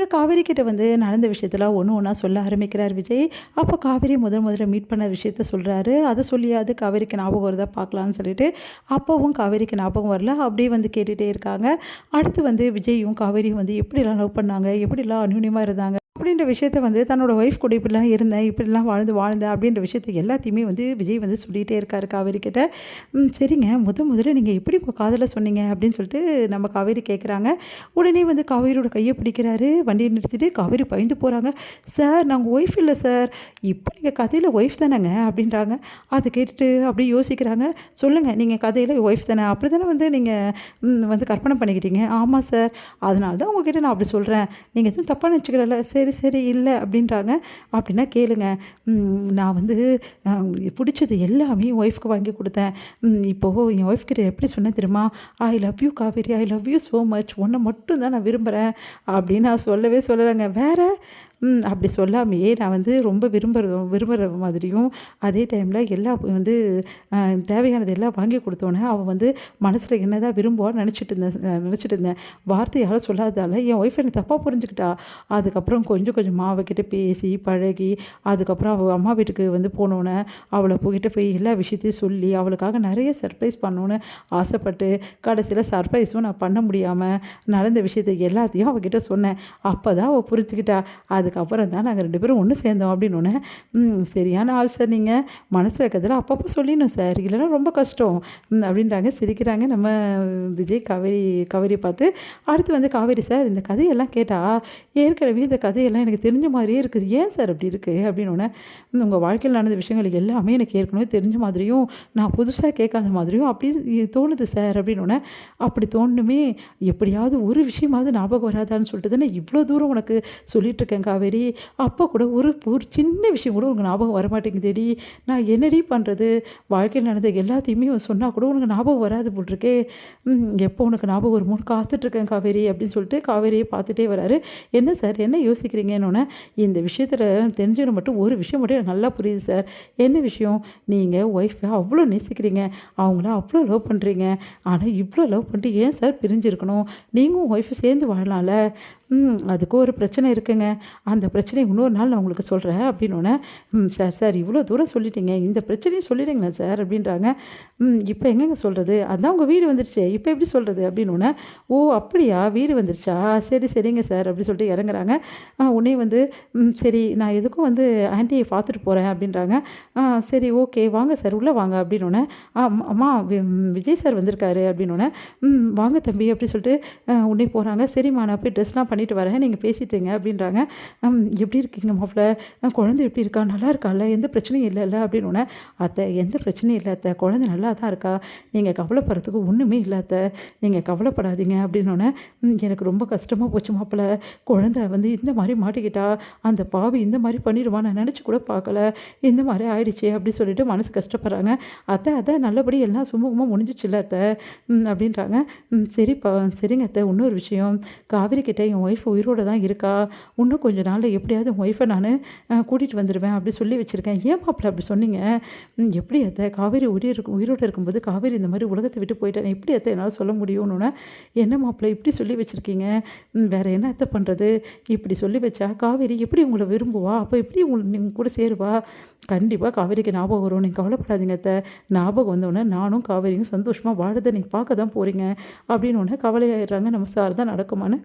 இங்கே காவேரி கிட்ட வந்து நடந்த விஷயத்தெல்லாம் ஒன்று ஒன்றா சொல்ல ஆரம்பிக்கிறார் விஜய். அப்போ காவேரி முதல்ல மீட் பண்ண விஷயத்த சொல்கிறாரு. அதை சொல்லியாவது காவேரிக்கு ஞாபகம் வருதா பார்க்கலான்னு சொல்லிட்டு அப்போவும் காவேரிக்கு ஞாபகம் வரல. அப்படியே வந்து கேட்டுகிட்டே இருக்காங்க. அடுத்து வந்து விஜயும் காவேரியும் வந்து எப்படிலாம் லவ் பண்ணாங்க, எப்படிலாம் அந்யூன்யமாக இருந்தாங்க அப்படின்ற விஷயத்த வந்து தன்னோட ஒய்ஃப் கூட இப்படிலாம் இருந்தேன், இப்படிலாம் வாழ்ந்தேன் அப்படின்ற விஷயத்த எல்லாத்தையுமே வந்து விஜய் வந்து சொல்லிகிட்டே இருக்காரு காவேரி கிட்ட. சரிங்க, முதல்ல நீங்கள் எப்படி உங்கள் காதலை சொன்னீங்க அப்படின்னு சொல்லிட்டு நம்ம காவேரி கேட்குறாங்க. உடனே வந்து காவேரியோட கையை பிடிக்கிறாரு. வண்டியை நிறுத்திட்டு காவேரி பயந்து போகிறாங்க. சார், நாங்கள் ஒய்ஃப் இல்லை சார். இப்போ நீங்கள் கதையில் ஒய்ஃப் தானேங்க அப்படின்றாங்க. அதை கேட்டுட்டு அப்படியே யோசிக்கிறாங்க. சொல்லுங்கள், நீங்கள் கதையில் ஒய்ஃப் தானே, அப்படி தானே வந்து நீங்கள் வந்து கற்பனை பண்ணிக்கிட்டீங்க. ஆமாம் சார், அதனால தான் உங்ககிட்ட நான் அப்படி சொல்கிறேன். நீங்கள் எதுவும் தப்பாக நினச்சிக்கிறல. சரி இல்லை அப்படின்றாங்க. அப்படின்னா கேளுங்க, நான் வந்து பிடிச்சது எல்லாமே என் ஒய்ஃப்க்கு வாங்கி கொடுத்தேன். இப்போது என் ஒய்ஃப் கிட்ட எப்படி சொன்னேன் தெரியுமா? I love you Kaveri, I love you so much, உன்னை மட்டும் தான் நான் விரும்புகிறேன் அப்படின்னு நான் சொல்லவே சொல்லலைங்க. வேறு அப்படி சொல்லாமையே நான் வந்து ரொம்ப விரும்புகிற மாதிரியும் அதே டைமில் எல்லாம் வந்து தேவையானது எல்லாம் வாங்கி கொடுத்தோன்னே அவள் வந்து மனசில் என்ன தான் விரும்புவான்னு நினச்சிட்டு இருந்தேன். வார்த்தையால் சொல்லாததால் என் ஒய்ஃப் என்னை தப்பாக புரிஞ்சுக்கிட்டா. அதுக்கப்புறம் கொஞ்சம் கொஞ்சமாக அவகிட்ட பேசி பழகி அதுக்கப்புறம் அவள் அம்மா வீட்டுக்கு வந்து போனோன்னே அவளை போய் எல்லா விஷயத்தையும் சொல்லி அவளுக்காக நிறைய சர்ப்ரைஸ் பண்ணணுன்னு ஆசைப்பட்டு கடைசியில் சர்ப்ரைஸும் நான் பண்ண முடியாமல் நடந்த விஷயத்தை எல்லாத்தையும் அவகிட்ட சொன்னேன். அப்போ தான் அவள் புரிஞ்சுக்கிட்டா. அதுக்கப்புறம் தான் நாங்கள் 2 பேரும் ஒன்று சேர்ந்தோம் அப்படின்னோடனே, சரியான ஆள் சார், நீங்கள் மனசில் இருக்கிறதுல அப்பப்போ சொல்லிடணும் சார், இல்லைன்னா ரொம்ப கஷ்டம் அப்படின்றாங்க. சிரிக்கிறாங்க நம்ம விஜய் காவேரியை பார்த்து. அடுத்து வந்து காவேரி, சார் இந்த கதையெல்லாம் கேட்டால் ஏற்கனவே இந்த கதையெல்லாம் எனக்கு தெரிஞ்ச மாதிரியே இருக்குது, ஏன் சார் அப்படி இருக்குது அப்படின்னோடனே, உங்கள் வாழ்க்கையில் நடந்த விஷயங்கள் எல்லாமே எனக்கு ஏற்கனவே தெரிஞ்ச மாதிரியும் நான் புதுசாக கேட்காத மாதிரியும் அப்படி தோணுது சார் அப்படின்னோடனே, அப்படி தோணுமே எப்படியாவது ஒரு விஷயமாவது ஞாபகம் வராதான்னு சொல்லிட்டு தானே இவ்வளோ தூரம் உனக்கு சொல்லிகிட்ருக்கேன் காவேரி. அப்போ கூட ஒரு சின்ன விஷயம் கூட உனக்கு ஞாபகம் வரமாட்டேங்குதுடி. நான் என்னடி பண்ணுறது? வாழ்க்கையில் நடந்த எல்லாத்தையுமே சொன்னால் கூட உனக்கு ஞாபகம் வராது போட்டிருக்கே. எப்போ உனக்கு ஞாபகம் வருமோன்னு காத்துட்ருக்கேன் காவேரி அப்படின்னு சொல்லிட்டு காவேரியை பார்த்துட்டே வராரு. என்ன சார், என்ன யோசிக்கிறீங்கன்னொன்னே, இந்த விஷயத்தில் தெரிஞ்சுக்கணும் மட்டும் ஒரு விஷயம் மட்டும் எனக்கு நல்லா புரியுது சார். என்ன விஷயம்? நீங்கள் ஒய்ஃபை அவ்வளோ நேசிக்கிறீங்க, அவங்கள அவ்வளோ லவ் பண்ணுறீங்க. ஆனால் இவ்வளோ லவ் பண்ணிட்டு ஏன் சார் பிரிஞ்சிருக்கணும்? நீங்களும் ஒய்ஃபை சேர்ந்து வாழலாம்ல. அதுக்கு ஒரு பிரச்சனை இருக்குங்க. அந்த பிரச்சனையை இன்னொரு நாள் நான் உங்களுக்கு சொல்கிறேன் அப்படின்னோடனே, சார் இவ்வளோ தூரம் சொல்லிட்டீங்க, இந்த பிரச்சனையும் சொல்லிடுங்களேன் சார் அப்படின்றாங்க. இப்போ எங்கெங்க சொல்கிறது? அதான் உங்கள் வீடு வந்துருச்சு, இப்போ எப்படி சொல்கிறது அப்படின்னோடனே, ஓ அப்படியா, வீடு வந்துருச்சா, சரிங்க சார் அப்படி சொல்லிட்டு இறங்குறாங்க. உடனே வந்து சரி, நான் எதுக்கும் வந்து ஆன்ட்டியை பார்த்துட்டு போகிறேன் அப்படின்றாங்க. சரி ஓகே, வாங்க சார் உள்ளே வாங்க அப்படின்னோடனே, அம்மா விஜய் சார் வந்திருக்காரு அப்படின்னோடனே, வாங்க தம்பி அப்படி சொல்லிட்டு உடனே போகிறாங்க. சரிம்மா, நான் போய் ட்ரெஸ்லாம் பண்ணிட்டு வரேன், நீங்கள் பேசிட்டீங்க அப்படின்றாங்க. எப்படி இருக்கீங்க மாப்பிள்ள, குழந்தை எப்படி இருக்கா, நல்லா இருக்கால, எந்த பிரச்சனையும் இல்லைல்ல அப்படின்னோடனே, அத்தை எந்த பிரச்சனையும் இல்லை அத்தை, குழந்தை நல்லா தான் இருக்கா, நீங்கள் கவலைப்படுறதுக்கு ஒன்றுமே இல்லை அத்தை, நீங்கள் கவலைப்படாதீங்க அப்படின்னோடனே, எனக்கு ரொம்ப கஷ்டமாக போச்சு மாப்பிள்ள, குழந்தை வந்து இந்த மாதிரி மாட்டிக்கிட்டா, அந்த பாவி இந்த மாதிரி பண்ணிடுவான், நான் நினச்சி கூட பார்க்கல, இந்த மாதிரி ஆயிடுச்சு அப்படி சொல்லிட்டு மனசு கஷ்டப்படுறாங்க. அத்தை நல்லபடி எல்லாம் சுமூகமாக முடிஞ்சிச்சுல்ல அத்தை அப்படின்றாங்க. சரிங்க அத்தை, இன்னொரு விஷயம், காவேரி கிட்டே என் ஒய்ஃப் உயிரோடு தான் இருக்கா, இன்னும் கொஞ்சம் நாளில் எப்படியாவது என் ஒய்ஃபை நான் கூட்டிகிட்டு வந்துடுவேன் அப்படி சொல்லி வச்சுருக்கேன். ஏன் மாப்பிள்ள அப்படி சொன்னீங்க? எப்படி அத்தை, காவேரி உயிரோடு இருக்கும்போது காவேரி இந்த மாதிரி உலகத்தை விட்டு போயிட்டேன், எப்படி அத்தை என்னால் சொல்ல முடியும்னு? என்ன மாப்பிள்ள இப்படி சொல்லி வச்சுருக்கீங்க? வேறு என்ன அத்தை பண்ணுறது? இப்படி சொல்லி வச்சா காவேரி எப்படி உங்களை விரும்புவா, அப்போ எப்படி நீங்கள் கூட சேருவா? கண்டிப்பாக காவேரிக்கு ஞாபகம் வரும், நீங்கள் கவலைப்படாதீங்க அத்தை. ஞாபகம் வந்தோடனே நானும் காவேரியும் சந்தோஷமாக வாழதை நீங்கள் பார்க்க தான் போகிறீங்க அப்படின்னு கவலையாயிடுறாங்க. நம்ம சார் தான் நடக்குமான்னு